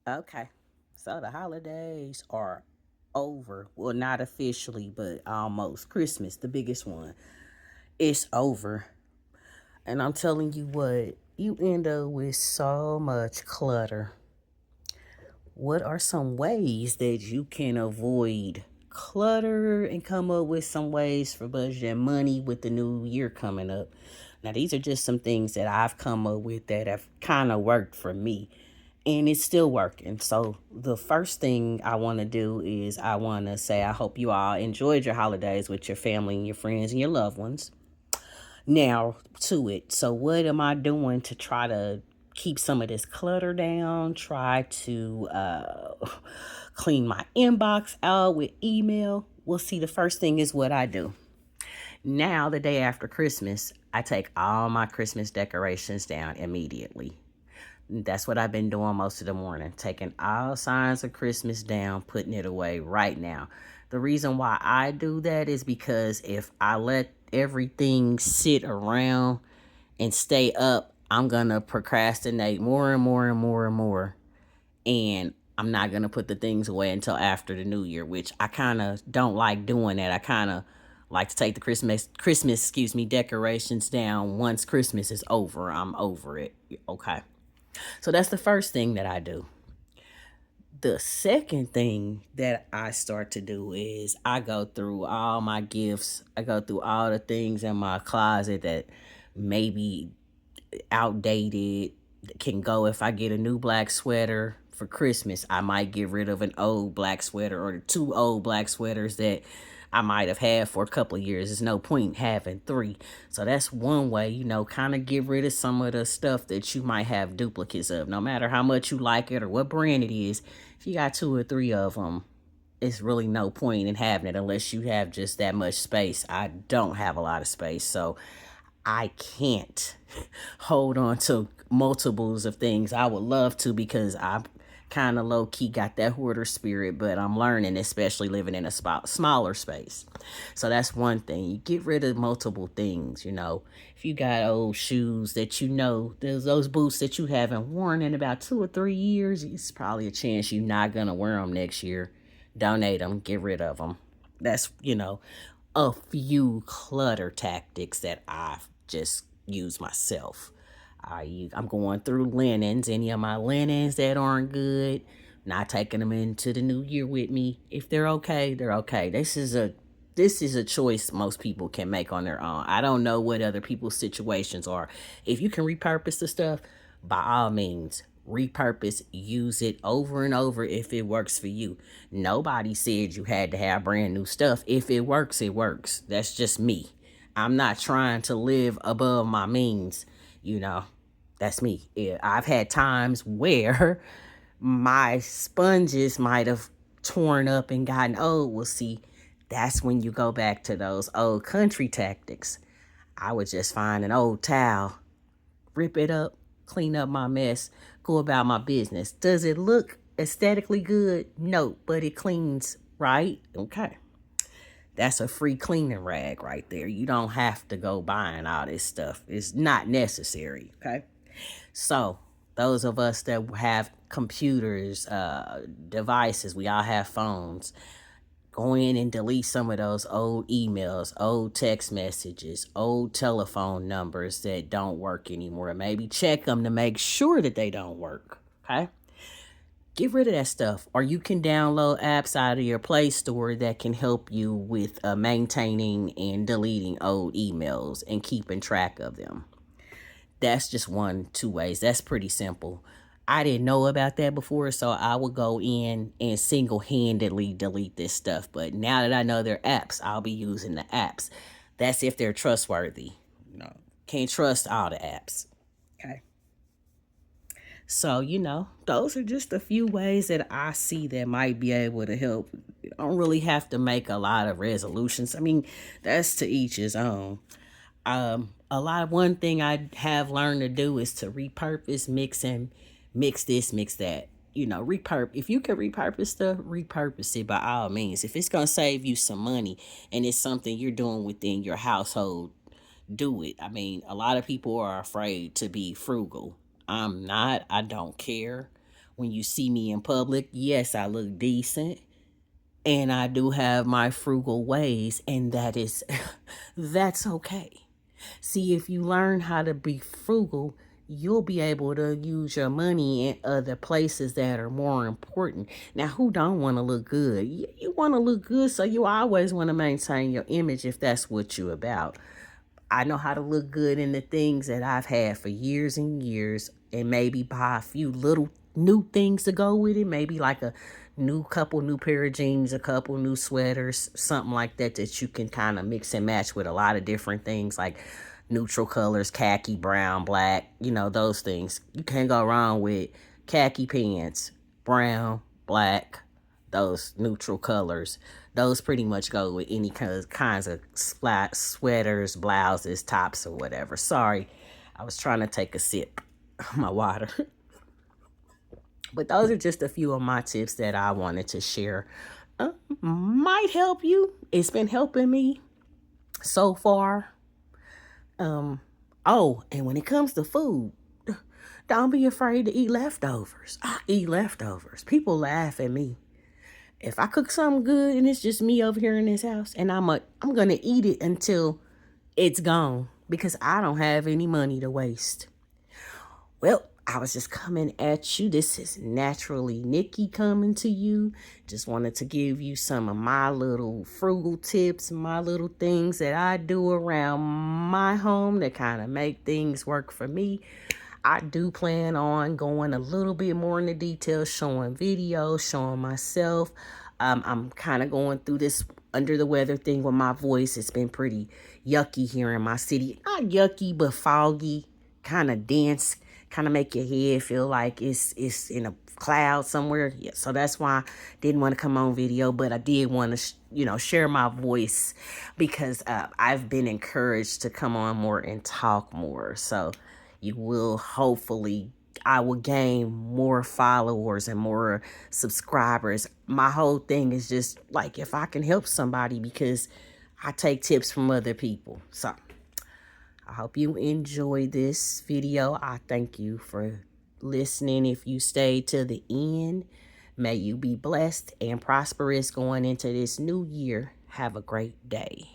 Okay. So the holidays are over. Well, not officially, but almost. Christmas, the biggest one, it's over. And I'm telling you what, you end up with so much clutter. What are some ways that you can avoid clutter and come up with some ways for budgeting money with the new year coming up? Now, these are just some things that I've come up with that have kind of worked for me, and it's still working. So, the first thing I want to do is I want to say I hope you all enjoyed your holidays with your family and your friends and your loved ones. Now to it. So what am I doing to try to keep some of this clutter down? Try to clean my inbox out with email. Well, see, the first thing is what I do. Now, the day after Christmas, I take all my Christmas decorations down immediately. That's what I've been doing most of the morning, taking all signs of Christmas down, putting it away right now. The reason why I do that is because if I let everything sit around and stay up, I'm going to procrastinate more and more and more and more. And I'm not going to put the things away until after the new year, which I kind of don't like doing that. I kind of like to take the Christmas decorations down once Christmas is over. I'm over it. Okay. So that's the first thing that I do. The second thing that I start to do is I go through all my gifts. I go through all the things in my closet that maybe outdated, can go. If I get a new black sweater for Christmas, I might get rid of an old black sweater or two old black sweaters that I might have had for a couple of years. There's no point in having three. So that's one way, kind of get rid of some of the stuff that you might have duplicates of. No matter how much you like it or what brand it is, if you got two or three of them, it's really no point in having it unless you have just that much space. I don't have a lot of space, so I can't hold on to multiples of things. I would love to because I kind of low key got that hoarder spirit, but I'm learning, especially living in a smaller space. So that's one thing. You get rid of multiple things, If you got old shoes that there's those boots that you haven't worn in about 2 or 3 years, it's probably a chance you're not going to wear them next year. Donate them, get rid of them. That's, a few clutter tactics that I've just used myself. I'm going through linens, any of my linens that aren't good, not taking them into the new year with me. If they're okay, they're okay. This is a choice most people can make on their own. I don't know what other people's situations are. If you can repurpose the stuff, by all means, repurpose, use it over and over if it works for you. Nobody said you had to have brand new stuff. If it works, it works. That's just me. I'm not trying to live above my means, you know. That's me. Yeah, I've had times where my sponges might have torn up and gotten old. Well, see, that's when you go back to those old country tactics. I would just find an old towel, rip it up, clean up my mess, go about my business. Does it look aesthetically good? No, but it cleans, right? Okay. That's a free cleaning rag right there. You don't have to go buying all this stuff. It's not necessary. Okay. So, those of us that have computers, devices, we all have phones. Go in and delete some of those old emails, old text messages, old telephone numbers that don't work anymore. Maybe check them to make sure that they don't work. Okay? Get rid of that stuff. Or you can download apps out of your Play Store that can help you with maintaining and deleting old emails and keeping track of them. That's just one, two ways. That's pretty simple. I didn't know about that before, so I would go in and single handedly delete this stuff. But now that I know they're apps, I'll be using the apps. That's if they're trustworthy. Can't trust all the apps. Okay. So, those are just a few ways that I see that might be able to help. You don't really have to make a lot of resolutions. I mean, that's to each his own. One thing I have learned to do is to repurpose, mix this, mix that. If you can repurpose stuff, repurpose it by all means. If it's gonna save you some money and it's something you're doing within your household, do it. I mean, a lot of people are afraid to be frugal. I'm not. I don't care. When you see me in public, yes, I look decent. And I do have my frugal ways, and that is, that's okay. See, if you learn how to be frugal, you'll be able to use your money in other places that are more important. Now, who don't want to look good? You want to look good, so you always want to maintain your image if that's what you're about. I know how to look good in the things that I've had for years and years, and maybe buy a few little new things to go with it. Maybe like a new pair of jeans, a couple new sweaters, something like that that you can kind of mix and match with a lot of different things like neutral colors, khaki, brown, black, those things. You can't go wrong with khaki pants, brown, black, those neutral colors. Those pretty much go with any kinds of sweaters, blouses, tops, or whatever. Sorry, I was trying to take a sip of my water. But those are just a few of my tips that I wanted to share. Might help you. It's been helping me so far. Oh, and when it comes to food, don't be afraid to eat leftovers. I eat leftovers. People laugh at me. If I cook something good and it's just me over here in this house, and I'm gonna eat it until it's gone because I don't have any money to waste. Well, I was just coming at you. This is Naturally Nikki coming to you. Just wanted to give you some of my little frugal tips, my little things that I do around my home that kind of make things work for me. I do plan on going a little bit more into detail, showing videos, showing myself. I'm kind of going through this under the weather thing with my voice. It's been pretty yucky here in my city. Not yucky, but foggy, kind of dense, kind of make your head feel like it's in a cloud somewhere. Yeah, so that's why I didn't want to come on video, but I did want to, share my voice because I've been encouraged to come on more and talk more. So you will hopefully, I will gain more followers and more subscribers. My whole thing is just like if I can help somebody because I take tips from other people. So I hope you enjoy this video. I thank you for listening. If you stayed to the end, may you be blessed and prosperous going into this new year. Have a great day.